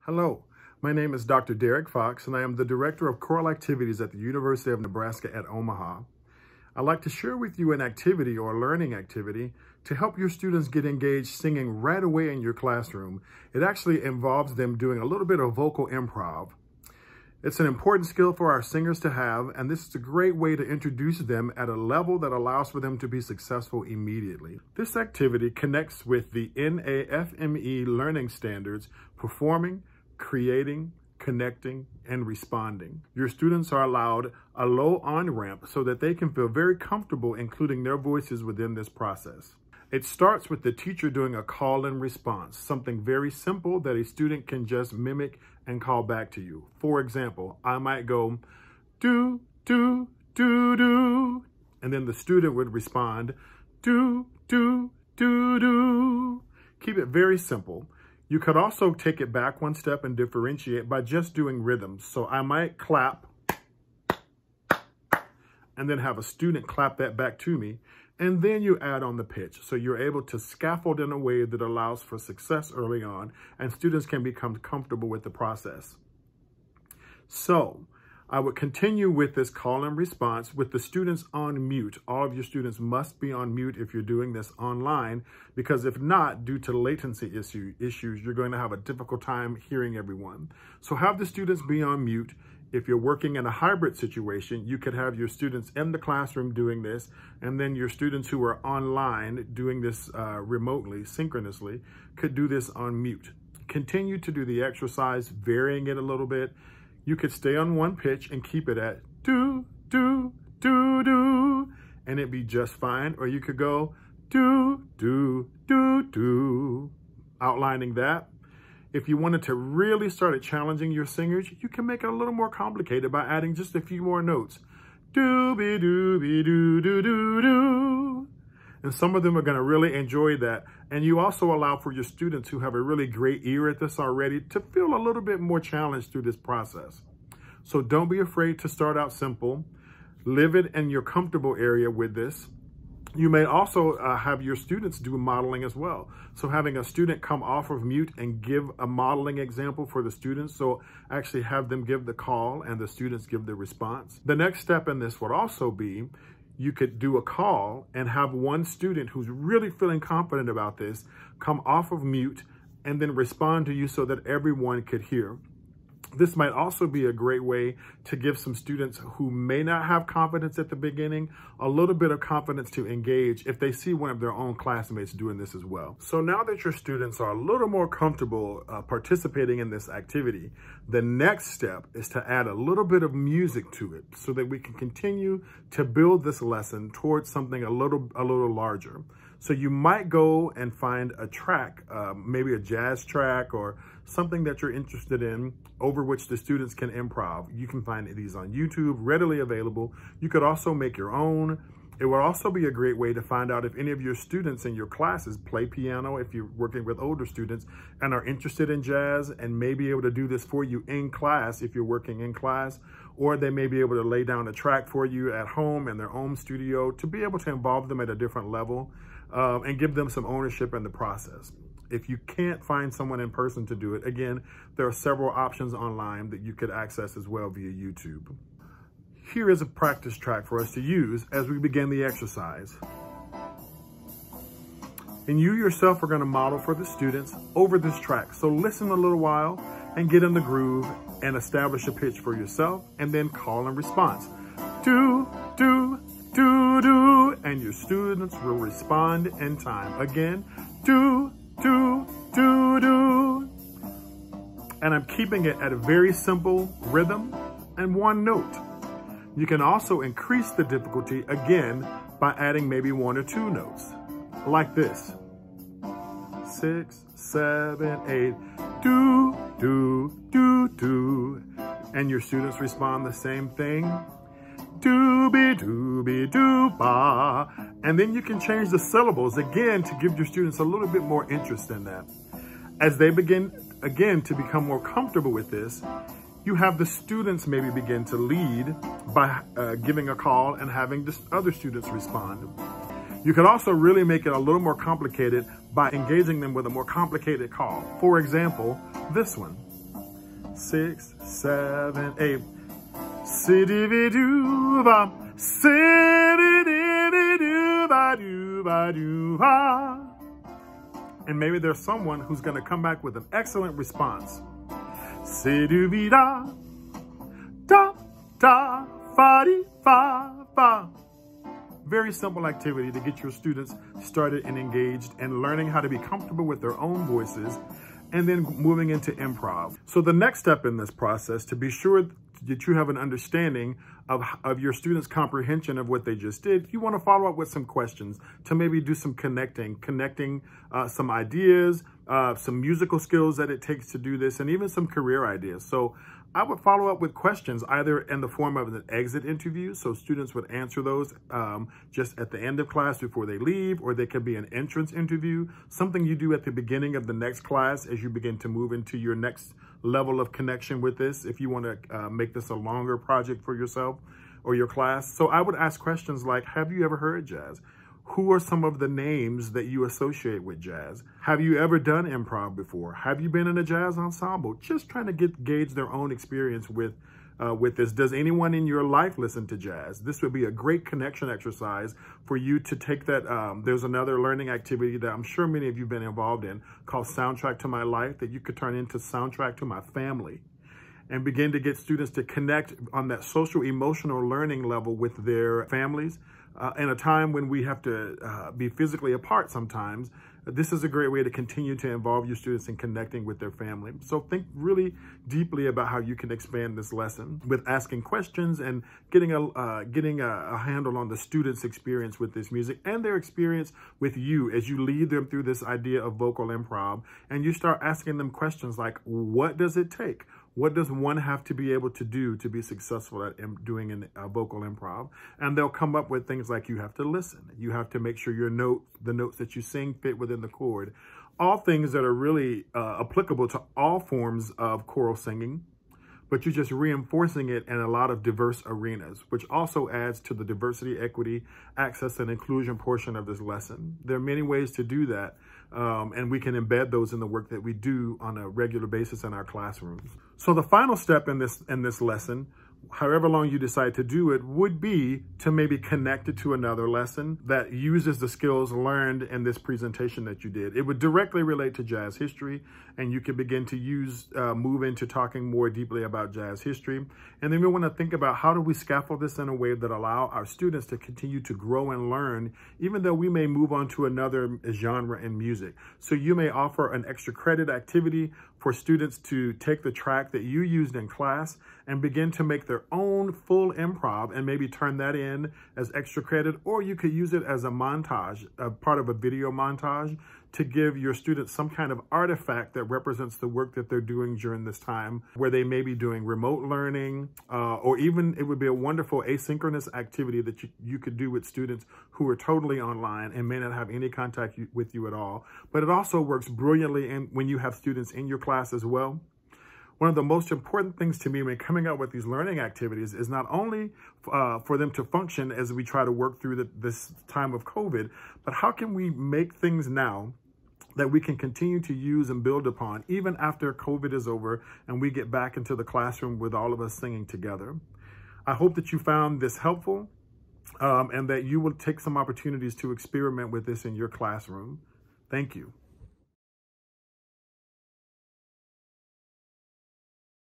Hello, my name is Dr. Derek Fox, and I am the Director of Choral Activities at the University of Nebraska at Omaha. I'd like to share with you an activity or learning activity to help your students get engaged singing right away in your classroom. It actually involves them doing a little bit of vocal improv. It's an important skill for our singers to have, and this is a great way to introduce them at a level that allows for them to be successful immediately. This activity connects with the NAFME learning standards: performing, creating, connecting, and responding. Your students are allowed a low on-ramp so that they can feel very comfortable including their voices within this process. It starts with the teacher doing a call-in response, something very simple that a student can just mimic and call back to you. For example, I might go, do, do, do, do, and then the student would respond, do, do, do, do. Keep it very simple. You could also take it back one step and differentiate by just doing rhythms. So I might clap and then have a student clap that back to me, and then you add on the pitch. So you're able to scaffold in a way that allows for success early on, and students can become comfortable with the process. So I would continue with this call and response with the students on mute. All of your students must be on mute if you're doing this online, because if not, due to latency issues, you're going to have a difficult time hearing everyone. So have the students be on mute. If you're working in a hybrid situation, you could have your students in the classroom doing this, and then your students who are online doing this remotely, synchronously, could do this on mute. Continue to do the exercise, varying it a little bit. You could stay on one pitch and keep it at do, do, do, do, and it'd be just fine. Or you could go do, do, do, do, outlining that. If you wanted to really start challenging your singers, you can make it a little more complicated by adding just a few more notes. Dooby dooby doo doo doo doo. And some of them are going to really enjoy that. And you also allow for your students who have a really great ear at this already to feel a little bit more challenged through this process. So don't be afraid to start out simple. Live it in your comfortable area with this. You may also have your students do modeling as well. So having a student come off of mute and give a modeling example for the students. So actually have them give the call and the students give the response. The next step in this would also be, you could do a call and have one student who's really feeling confident about this come off of mute and then respond to you so that everyone could hear. This might also be a great way to give some students who may not have confidence at the beginning a little bit of confidence to engage if they see one of their own classmates doing this as well. So now that your students are a little more comfortable participating in this activity, the next step is to add a little bit of music to it so that we can continue to build this lesson towards something a little larger. So you might go and find a track, maybe a jazz track or something that you're interested in over which the students can improv. You can find these on YouTube, readily available. You could also make your own. It would also be a great way to find out if any of your students in your classes play piano, if you're working with older students and are interested in jazz and may be able to do this for you in class if you're working in class, or they may be able to lay down a track for you at home in their own studio to be able to involve them at a different level and give them some ownership in the process. If you can't find someone in person to do it, again, there are several options online that you could access as well via YouTube. Here is a practice track for us to use as we begin the exercise. And you yourself are going to model for the students over this track. So listen a little while and get in the groove and establish a pitch for yourself, and then call and response. Do, do, do, do, and your students will respond in time. Again, do, do, do, do. And I'm keeping it at a very simple rhythm and one note. You can also increase the difficulty again by adding maybe 1 or 2 notes, like this. 6, 7, 8, do, do, do, do. And your students respond the same thing. Dooby, dooby, doo-ba. And then you can change the syllables again to give your students a little bit more interest in that. As they begin, again, to become more comfortable with this, you have the students maybe begin to lead by giving a call and having the other students respond. You can also really make it a little more complicated by engaging them with a more complicated call. For example, this one. 6, 7, 8. Si-di-vi-do-ba, si-di-di-vi-do-ba-do-ba-do-ba. And maybe there's someone who's going to come back with an excellent response. Si-do-vi-da, da, fa-di-fa-fa. Very simple activity to get your students started and engaged and learning how to be comfortable with their own voices and then moving into improv. So the next step in this process, to be sure that you have an understanding of your students' comprehension of what they just did, you want to follow up with some questions to maybe do some connecting some ideas, some musical skills that it takes to do this, and even some career ideas. So I would follow up with questions either in the form of an exit interview, so students would answer those just at the end of class before they leave, or they could be an entrance interview, something you do at the beginning of the next class as you begin to move into your next level of connection with this, if you want to make this a longer project for yourself or your class. So I would ask questions like, have you ever heard jazz? Who are some of the names that you associate with jazz? Have you ever done improv before? Have you been in a jazz ensemble? Just trying to gauge their own experience with this. Does anyone in your life listen to jazz? This would be a great connection exercise for you to take that. There's another learning activity that I'm sure many of you have been involved in called Soundtrack to My Life that you could turn into Soundtrack to My Family, and begin to get students to connect on that social emotional learning level with their families. In a time when we have to be physically apart sometimes, this is a great way to continue to involve your students in connecting with their family. So think really deeply about how you can expand this lesson with asking questions and getting a handle on the students' experience with this music and their experience with you as you lead them through this idea of vocal improv. And you start asking them questions like, what does it take? What does one have to be able to do to be successful at doing a vocal improv? And they'll come up with things like, you have to listen. You have to make sure the notes that you sing fit within the chord. All things that are really applicable to all forms of choral singing, but you're just reinforcing it in a lot of diverse arenas, which also adds to the diversity, equity, access, and inclusion portion of this lesson. There are many ways to do that, and we can embed those in the work that we do on a regular basis in our classrooms. So the final step in this lesson, however long you decide to do it, would be to maybe connect it to another lesson that uses the skills learned in this presentation that you did. It would directly relate to jazz history, and you can begin to move into talking more deeply about jazz history. And then we want to think about, how do we scaffold this in a way that allow our students to continue to grow and learn, even though we may move on to another genre in music. So you may offer an extra credit activity for students to take the track that you used in class and begin to make their own full improv and maybe turn that in as extra credit, or you could use it as a montage, a part of a video montage, to give your students some kind of artifact that represents the work that they're doing during this time, where they may be doing remote learning, or even it would be a wonderful asynchronous activity that you could do with students who are totally online and may not have any contact with you at all. But it also works brilliantly when you have students in your class as well. One of the most important things to me when coming up with these learning activities is not only for them to function as we try to work through this time of COVID, but how can we make things now that we can continue to use and build upon even after COVID is over and we get back into the classroom with all of us singing together. I hope that you found this helpful and that you will take some opportunities to experiment with this in your classroom. Thank you.